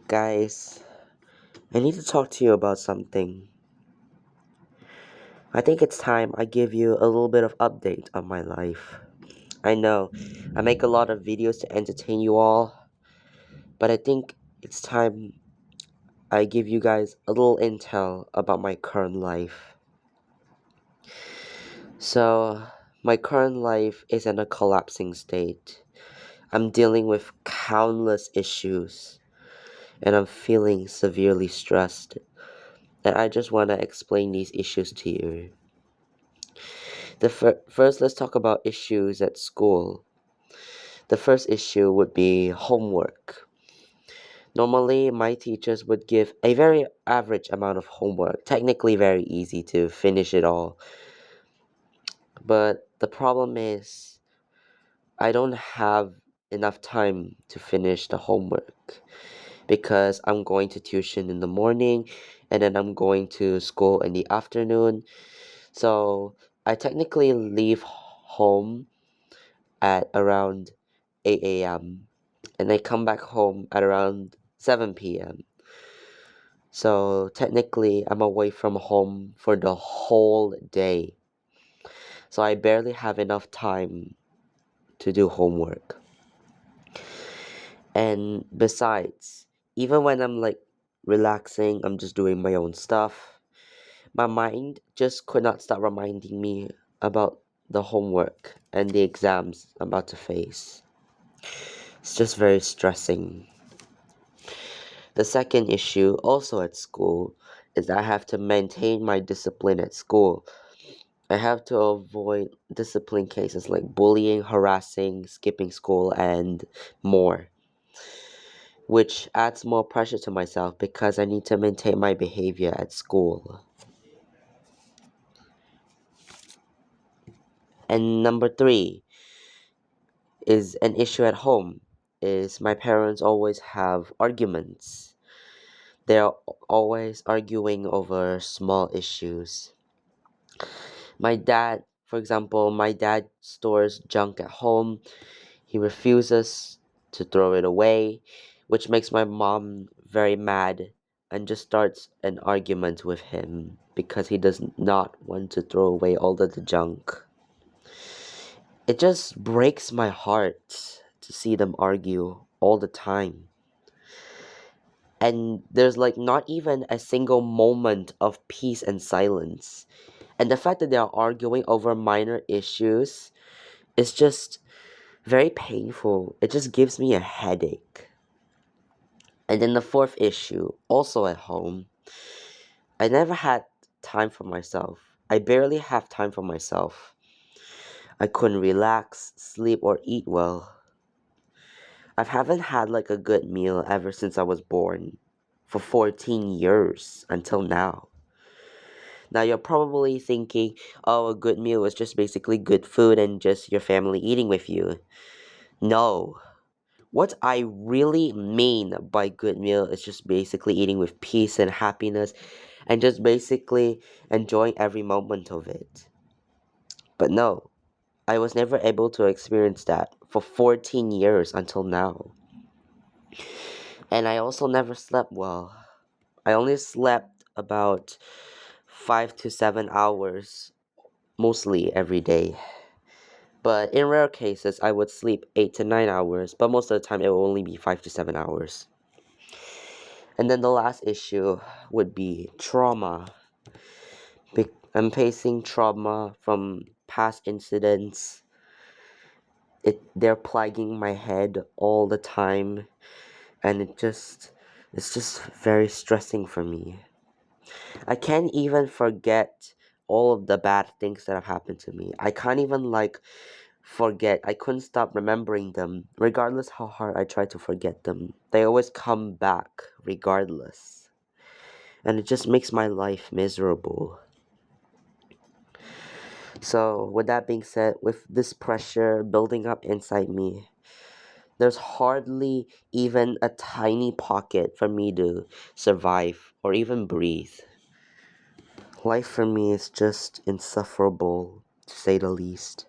Guys, I need to talk to you about something. I think it's time I give you a little bit of update on my life. I know I make a lot of videos to entertain you all, but I think it's time I give you guys a little intel about my current life. So, my current life is in a collapsing state. I'm dealing with countless issues, and I'm feeling severely stressed. And I just want to explain these issues to you. First, let's talk about issues at school. The first issue would be homework. Normally, my teachers would give a very average amount of homework, technically very easy to finish it all. But the problem is, I don't have enough time to finish the homework because I'm going to tuition in the morning and then I'm going to school in the afternoon. So I technically leave home at around 8 a.m. and I come back home at around 7 p.m. So technically, I'm away from home for the whole day. So I barely have enough time to do homework. And besides, even when I'm like relaxing, I'm just doing my own stuff, my mind just could not stop reminding me about the homework and the exams I'm about to face. It's just very stressing. The second issue, also at school, is I have to maintain my discipline at school. I have to avoid discipline cases like bullying, harassing, skipping school, and more, which adds more pressure to myself because I need to maintain my behavior at school. And number three is an issue at home, is my parents always have arguments. They're always arguing over small issues. My dad stores junk at home. He refuses to throw it away, which makes my mom very mad and just starts an argument with him because he does not want to throw away all of the junk. It just breaks my heart to see them argue all the time. And there's like not even a single moment of peace and silence. And the fact that they are arguing over minor issues is just very painful. It just gives me a headache. And then the fourth issue, also at home, I never had time for myself. I barely have time for myself. I couldn't relax, sleep, or eat well. I haven't had like a good meal ever since I was born, for 14 years until now. Now you're probably thinking, oh, a good meal is just basically good food and just your family eating with you. No. What I really mean by good meal is just basically eating with peace and happiness and just basically enjoying every moment of it. But no, I was never able to experience that for 14 years until now. And I also never slept well. I only slept about 5 to 7 hours mostly every day. But in rare cases, I would sleep 8 to 9 hours, but most of the time it will only be 5 to 7 hours. And then the last issue would be trauma. I'm facing trauma from past incidents. They're plaguing my head all the time, and it's just very stressing for me. I can't even forget all of the bad things that have happened to me. I can't even like forget. I couldn't stop remembering them, regardless how hard I try to forget them. They always come back, regardless. And it just makes my life miserable. So, with that being said, with this pressure building up inside me, there's hardly even a tiny pocket for me to survive or even breathe. Life for me is just insufferable, to say the least.